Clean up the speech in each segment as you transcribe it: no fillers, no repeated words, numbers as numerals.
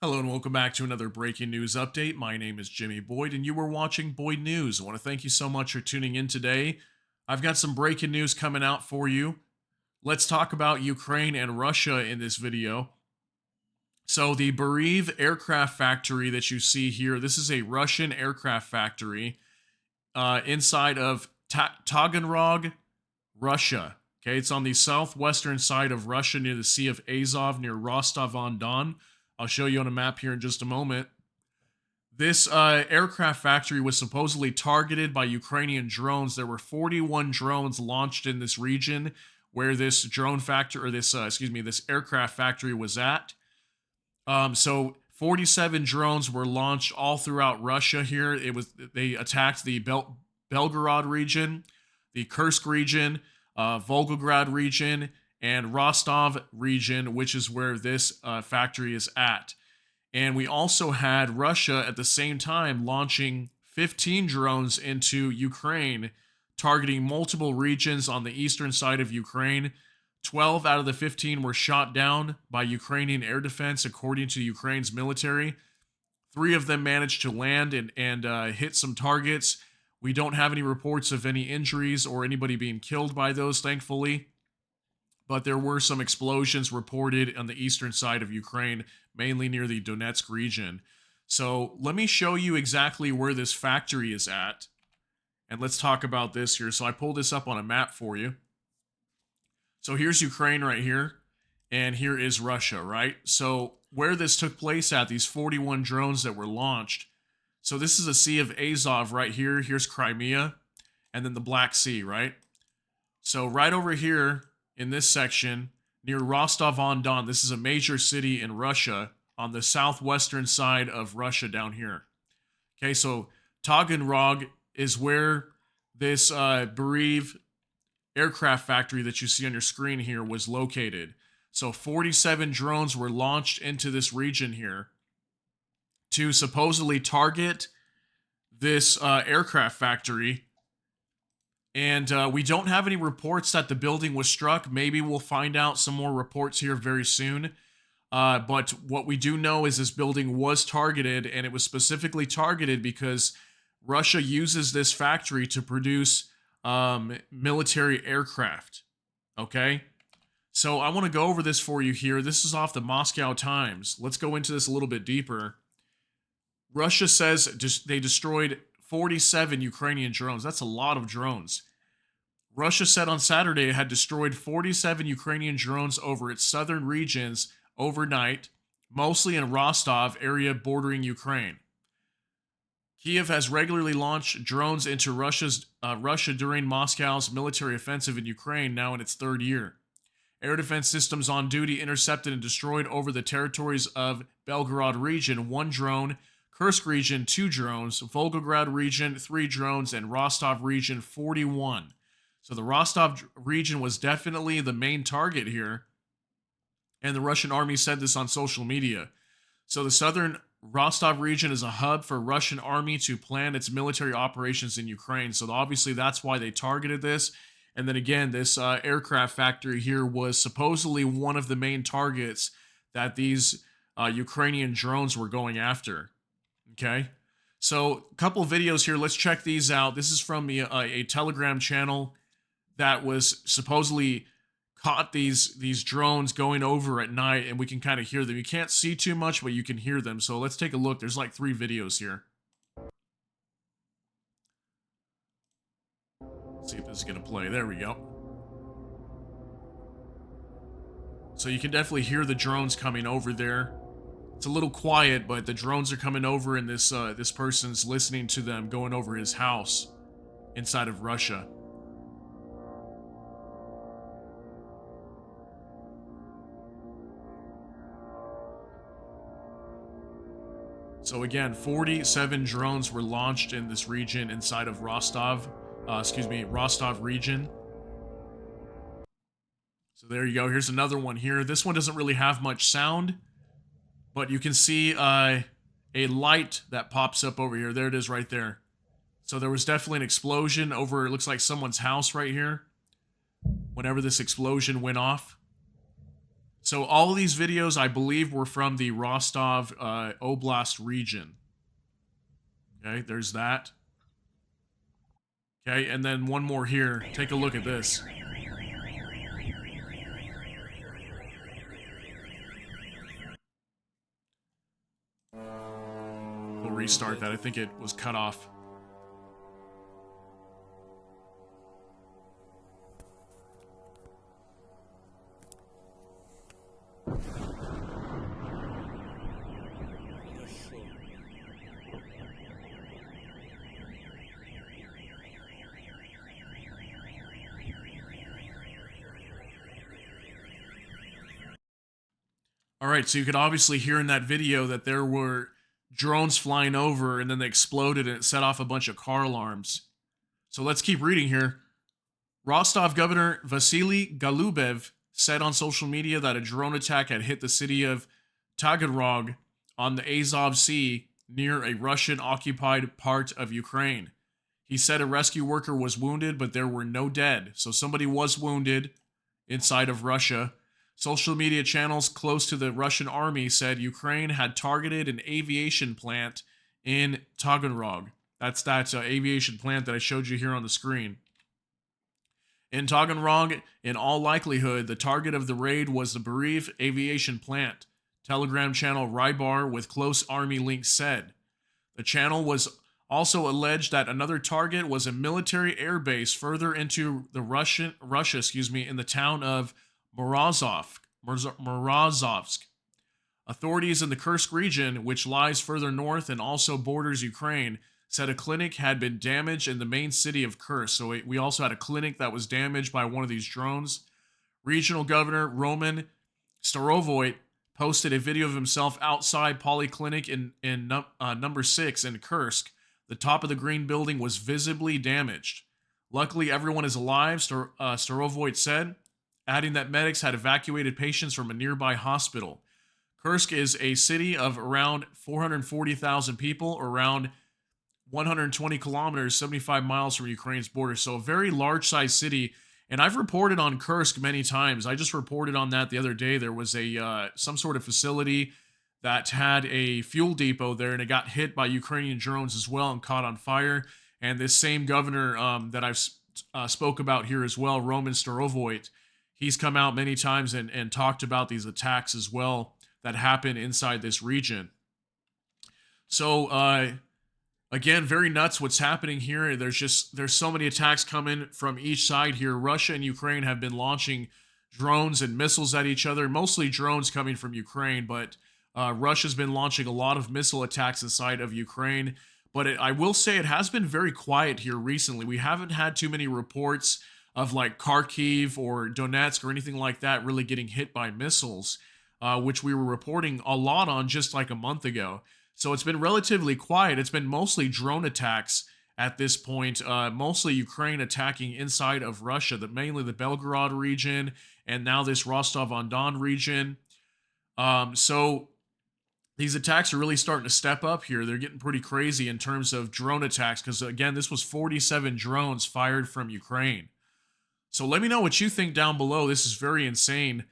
Hello and welcome back to another breaking news update. My name is Jimmy Boyd and you were watching Boyd News. I want to thank you so much for tuning in today. I've got some breaking news coming out for you. Let's talk about Ukraine and Russia in this video. So the Beriev aircraft factory that you see here, this is a Russian aircraft factory inside of Taganrog, Russia. Okay, it's on the southwestern side of Russia near the Sea of Azov near Rostov-on-Don. I'll show you on a map here in just a moment. This aircraft factory was supposedly targeted by Ukrainian drones. There were 41 drones launched in this region where this drone factory, or this aircraft factory was at. So 47 drones were launched all throughout Russia. Here, they attacked the Belgorod region, the Kursk region, Volgograd region, and Rostov region, which is where this factory is at. And we also had Russia at the same time launching 15 drones into Ukraine, targeting multiple regions on the eastern side of Ukraine. 12 out of the 15 were shot down by Ukrainian air defense, according to Ukraine's military. 3 of them managed to land and hit some targets. We don't have any reports of any injuries or anybody being killed by those, thankfully. But there were some explosions reported on the eastern side of Ukraine, mainly near the Donetsk region. So let me show you exactly where this factory is at. And let's talk about this here. So I pulled this up on a map for you. So here's Ukraine right here. And here is Russia, right? So where this took place at, these 41 drones that were launched. So this is the Sea of Azov right here. Here's Crimea. And then the Black Sea, right? So right over here, in this section, near Rostov-on-Don, this is a major city in Russia on the southwestern side of Russia down here. Okay, so Taganrog is where this Beriev aircraft factory that you see on your screen here was located. So 47 drones were launched into this region here to supposedly target this aircraft factory. And we don't have any reports that the building was struck. Maybe we'll find out some more reports here very soon. But what we do know is this building was targeted, and it was specifically targeted because Russia uses this factory to produce military aircraft. Okay? So I want to go over this for you here. This is off the Moscow Times. Let's go into this a little bit deeper. Russia says they destroyed 47 Ukrainian drones. That's a lot of drones. Russia said on Saturday it had destroyed 47 Ukrainian drones over its southern regions overnight, mostly in Rostov area bordering Ukraine. Kiev has regularly launched drones into Russia during Moscow's military offensive in Ukraine, now in its 3rd year. Air defense systems on duty intercepted and destroyed over the territories of Belgorod region 1 drone, Kursk region 2 drones, Volgograd region 3 drones, and Rostov region 41. So the Rostov region was definitely the main target here. And the Russian army said this on social media. So the southern Rostov region is a hub for Russian army to plan its military operations in Ukraine. So obviously that's why they targeted this. And then again, this aircraft factory here was supposedly one of the main targets that these Ukrainian drones were going after. Okay, so a couple of videos here. Let's check these out. This is from a Telegram channel that was supposedly caught these drones going over at night, and we can kind of hear them. You can't see too much, but you can hear them. So let's take a look. There's like 3 videos here. Let's see if this is going to play. There we go. So you can definitely hear the drones coming over there. It's a little quiet, but the drones are coming over, and this person's listening to them going over his house inside of Russia. So again, 47 drones were launched in this region inside of Rostov region. So there you go. Here's another one here. This one doesn't really have much sound, but you can see a light that pops up over here. There it is right there. So there was definitely an explosion over, it looks like someone's house right here, whenever this explosion went off. So all of these videos, I believe, were from the Rostov Oblast region. Okay, there's that. Okay, and then one more here. Take a look at this. We'll restart that. I think it was cut off. All right, so you could obviously hear in that video that there were drones flying over and then they exploded and it set off a bunch of car alarms. So let's keep reading here. Rostov Governor Vasily Galubev said on social media that a drone attack had hit the city of Taganrog on the Azov Sea near a Russian-occupied part of Ukraine. He said a rescue worker was wounded, but there were no dead. So somebody was wounded inside of Russia. Social media channels close to the Russian army said Ukraine had targeted an aviation plant in Taganrog. That's that aviation plant that I showed you here on the screen. In Taganrog, in all likelihood, the target of the raid was the Beriev aviation plant, Telegram channel Rybar with close army links said. The channel was also alleged that another target was a military airbase further into the Russia, in the town of Morozovsk. Authorities in the Kursk region, which lies further north and also borders Ukraine, said a clinic had been damaged in the main city of Kursk. So we also had a clinic that was damaged by one of these drones. Regional Governor Roman Starovoit posted a video of himself outside Polyclinic in number 6 in Kursk. The top of the green building was visibly damaged. Luckily, everyone is alive, Starovoit said, adding that medics had evacuated patients from a nearby hospital. Kursk is a city of around 440,000 people, or around 120 kilometers, 75 miles from Ukraine's border. So a very large-sized city. And I've reported on Kursk many times. I just reported on that the other day. There was a some sort of facility that had a fuel depot there, and it got hit by Ukrainian drones as well and caught on fire. And this same governor that I've spoke about here as well, Roman Starovoit, he's come out many times and talked about these attacks as well that happen inside this region. So, again, very nuts what's happening here. There's so many attacks coming from each side here. Russia and Ukraine have been launching drones and missiles at each other, mostly drones coming from Ukraine, but Russia's been launching a lot of missile attacks inside of Ukraine. But I will say it has been very quiet here recently. We haven't had too many reports of like Kharkiv or Donetsk or anything like that really getting hit by missiles, which we were reporting a lot on just like a month ago. So it's been relatively quiet. It's been mostly drone attacks at this point, mostly Ukraine attacking inside of Russia, mainly the Belgorod region and now this Rostov-on-Don region. So these attacks are really starting to step up here. They're getting pretty crazy in terms of drone attacks because, again, this was 47 drones fired from Ukraine. So let me know what you think down below. This is very insane.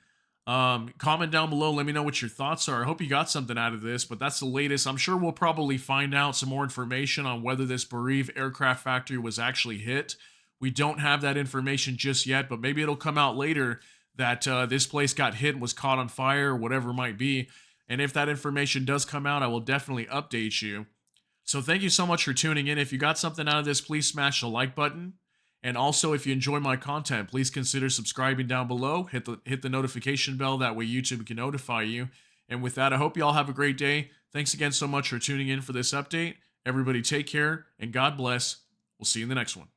Comment down below. Let me know what your thoughts are. I hope you got something out of this, but that's the latest. I'm sure we'll probably find out some more information on whether this Beriev aircraft factory was actually hit. We don't have that information just yet, but maybe it'll come out later that this place got hit and was caught on fire or whatever it might be. And if that information does come out, I will definitely update you. So thank you so much for tuning in. If you got something out of this, please smash the like button. And also, if you enjoy my content, please consider subscribing down below. Hit the notification bell. That way YouTube can notify you. And with that, I hope you all have a great day. Thanks again so much for tuning in for this update. Everybody take care and God bless. We'll see you in the next one.